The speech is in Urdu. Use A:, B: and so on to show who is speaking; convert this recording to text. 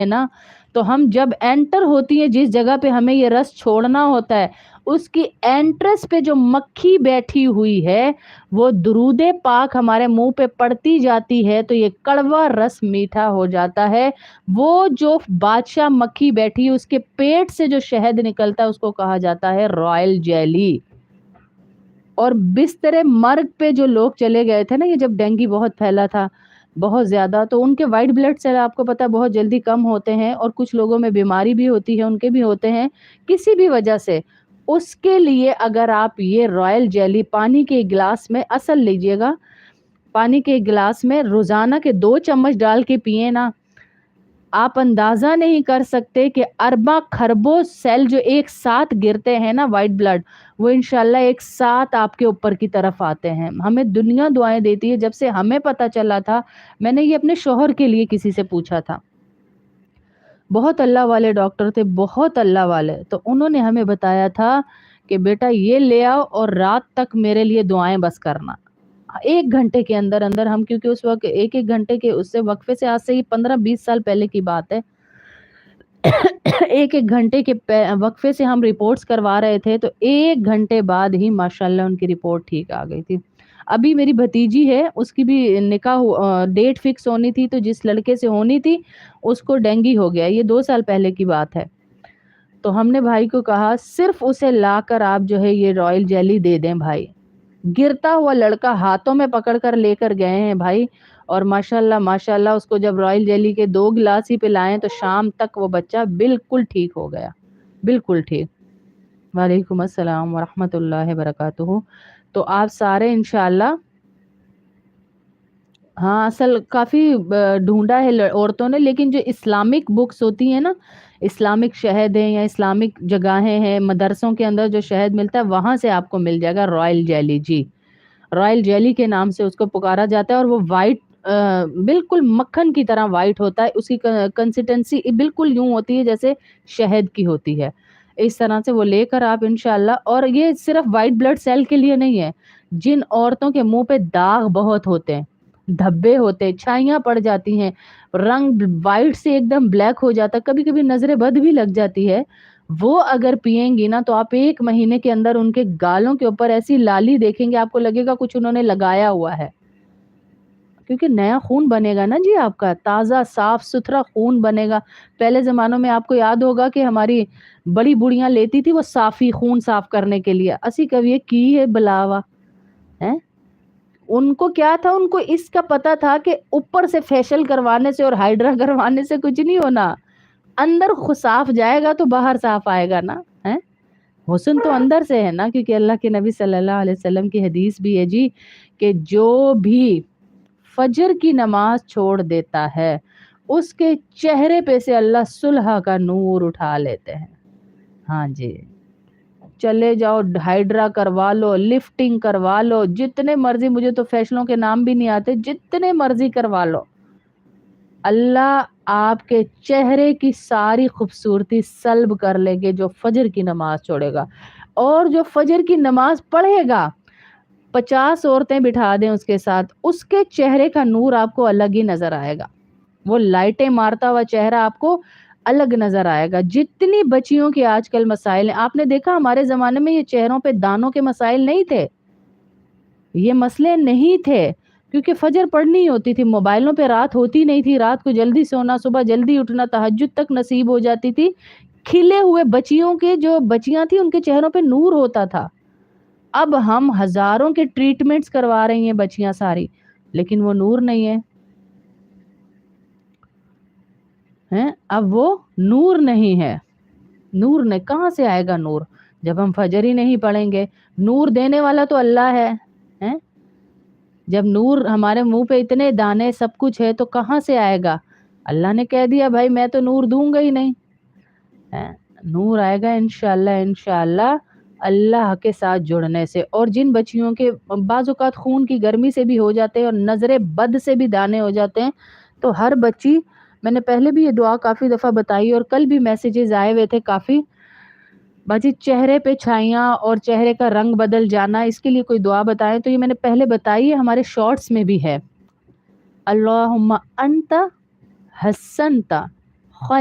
A: ہے نا, تو ہم جب انٹر ہوتی ہیں جس جگہ پہ ہمیں یہ رس چھوڑنا ہوتا ہے, اس کی انٹرس پہ جو مکھی بیٹھی ہوئی ہے وہ درود پاک ہمارے منہ پہ پڑتی جاتی ہے تو یہ کڑوا رس میٹھا ہو جاتا ہے. وہ جو بادشاہ مکھی بیٹھی ہے اس کے پیٹ سے جو شہد نکلتا ہے اس کو کہا جاتا ہے رائل جیلی. اور بستر مرگ پہ جو لوگ چلے گئے تھے نا, یہ جب ڈینگی بہت پھیلا تھا بہت زیادہ, تو ان کے وائٹ بلڈ سیل آپ کو پتا بہت جلدی کم ہوتے ہیں, اور کچھ لوگوں میں بیماری بھی ہوتی ہے, ان کے بھی ہوتے ہیں کسی بھی وجہ سے. اس کے لیے اگر آپ یہ رائل جیلی پانی کے گلاس میں اصل لیجئے گا, پانی کے گلاس میں روزانہ کے 2 چمچ ڈال کے پیئے نا, آپ اندازہ نہیں کر سکتے کہ ارباں خربوں سیل جو ایک ساتھ گرتے ہیں نا وائٹ بلڈ, وہ انشاءاللہ ایک ساتھ آپ کے اوپر کی طرف آتے ہیں. ہمیں دنیا دعائیں دیتی ہے. جب سے ہمیں پتا چلا تھا, میں نے یہ اپنے شوہر کے لیے کسی سے پوچھا تھا, بہت اللہ والے ڈاکٹر تھے, بہت اللہ والے, تو انہوں نے ہمیں بتایا تھا کہ بیٹا یہ لے آؤ اور رات تک میرے لیے دعائیں بس کرنا. 1 گھنٹے کے اندر اندر ہم, کیونکہ اس وقت 1 گھنٹے کے اس سے وقفے سے, آج سے یہ 15-20 سال پہلے کی بات ہے, 1 گھنٹے کے وقفے سے ہم رپورٹس کروا رہے تھے, تو 1 گھنٹے بعد ہی ماشاءاللہ ان کی رپورٹ ٹھیک آ گئی تھی. ابھی میری بھتیجی ہے, اس کی بھی نکاح ڈیٹ فکس ہونی تھی, تو جس لڑکے سے ہونی تھی اس کو ڈینگی ہو گیا. یہ 2 سال پہلے کی بات ہے. تو ہم نے بھائی کو کہا صرف اسے لا کر آپ جو ہے یہ رائل جیلی دے دیں بھائی. گرتا ہوا لڑکا ہاتھوں میں پکڑ کر لے کر گئے ہیں بھائی, اور ماشاءاللہ اس کو جب رائل جیلی کے 2 گلاس ہی پلائیں تو شام تک وہ بچہ بالکل ٹھیک ہو گیا, بالکل ٹھیک. وعلیکم السلام ورحمۃ اللہ وبرکاتہ. تو آپ سارے انشاءاللہ, ہاں اصل کافی ڈھونڈا ہے عورتوں نے, لیکن جو اسلامک بکس ہوتی ہیں نا, اسلامک شہد ہیں یا اسلامک جگہیں ہیں, مدرسوں کے اندر جو شہد ملتا ہے وہاں سے آپ کو مل جائے گا رائل جیلی. جی رائل جیلی کے نام سے اس کو پکارا جاتا ہے, اور وہ وائٹ بالکل مکھن کی طرح وائٹ ہوتا ہے. اس کی کنسسٹنسی بالکل یوں ہوتی ہے جیسے شہد کی ہوتی ہے. اس طرح سے وہ لے کر آپ انشاءاللہ, اور یہ صرف وائٹ بلڈ سیل کے لیے نہیں ہے, جن عورتوں کے منہ پہ داغ بہت ہوتے ہیں, دھبے ہوتے, چھائیاں پڑ جاتی ہیں, رنگ وائٹ سے ایک دم بلیک ہو جاتا, کبھی کبھی نظر بد بھی لگ جاتی ہے, وہ اگر پئیں گی نا تو آپ 1 مہینے کے اندر ان کے گالوں کے اوپر ایسی لالی دیکھیں گے, آپ کو لگے گا کچھ انہوں نے لگایا ہوا ہے, کیونکہ نیا خون بنے گا نا جی, آپ کا تازہ صاف ستھرا خون بنے گا. پہلے زمانوں میں آپ کو یاد ہوگا کہ ہماری بڑی بوڑیاں لیتی تھی وہ صافی خون صاف کرنے کے لیے, اسی کبھی کی ہے بلاوا ہے. ان کو کیا تھا, ان کو اس کا پتا تھا کہ اوپر سے فیشل کروانے سے اور ہائیڈرا کروانے سے کچھ نہیں ہونا, اندر صاف جائے گا تو باہر صاف آئے گا نا. حسن تو اندر سے ہے نا, کیونکہ اللہ کے نبی صلی اللہ علیہ وسلم کی حدیث بھی ہے جی کہ جو بھی فجر کی نماز چھوڑ دیتا ہے اس کے چہرے پہ سے اللہ صلح کا نور اٹھا لیتے ہیں. ہاں جی, چلے جاؤ ہائیڈرا کروا لو, لفٹنگ کروا لو, جتنے مرضی, مجھے تو فیشنوں کے نام بھی نہیں آتے, جتنے مرضی کروا لو, اللہ آپ کے چہرے کی ساری خوبصورتی سلب کر لیں گے جو فجر کی نماز چھوڑے گا. اور جو فجر کی نماز پڑھے گا 50 عورتیں بٹھا دیں اس کے ساتھ, اس کے چہرے کا نور آپ کو الگ ہی نظر آئے گا, وہ لائٹیں مارتا ہوا چہرہ آپ کو الگ نظر آئے گا. جتنی بچیوں کے آج کل مسائل ہیں, آپ نے دیکھا ہمارے زمانے میں یہ چہروں پہ دانوں کے مسائل نہیں تھے, یہ مسئلے نہیں تھے, کیونکہ فجر پڑھنی ہوتی تھی, موبائلوں پہ رات ہوتی نہیں تھی, رات کو جلدی سونا, صبح جلدی اٹھنا, تہجد تک نصیب ہو جاتی تھی. کھلے ہوئے بچیوں کے, جو بچیاں تھیں ان کے چہروں پہ نور ہوتا تھا. اب ہم ہزاروں کے ٹریٹمنٹس کروا رہی ہیں بچیاں ساری, لیکن وہ نور نہیں ہے. اب وہ نور نہیں ہے, نور نے کہاں سے آئے گا نور جب ہم فجر ہی نہیں پڑھیں گے. نور دینے والا تو اللہ ہے. جب نور ہمارے منہ پہ اتنے دانے سب کچھ ہے تو کہاں سے آئے گا. اللہ نے کہہ دیا بھائی میں تو نور دوں گا ہی نہیں. نور آئے گا انشاءاللہ اللہ کے ساتھ جڑنے سے. اور جن بچیوں کے بعض اوقات خون کی گرمی سے بھی ہو جاتے ہیں اور نظر بد سے بھی دانے ہو جاتے ہیں, تو ہر بچی, میں نے پہلے بھی یہ دعا کافی دفعہ بتائی اور کل بھی میسیجز آئے ہوئے تھے کافی, باجی چہرے پہ چھائیاں اور چہرے کا رنگ بدل جانا, اس کے لیے کوئی دعا بتائیں. تو یہ میں نے پہلے بتائی ہے, ہمارے شارٹس میں بھی ہے. اللہم انت حسنت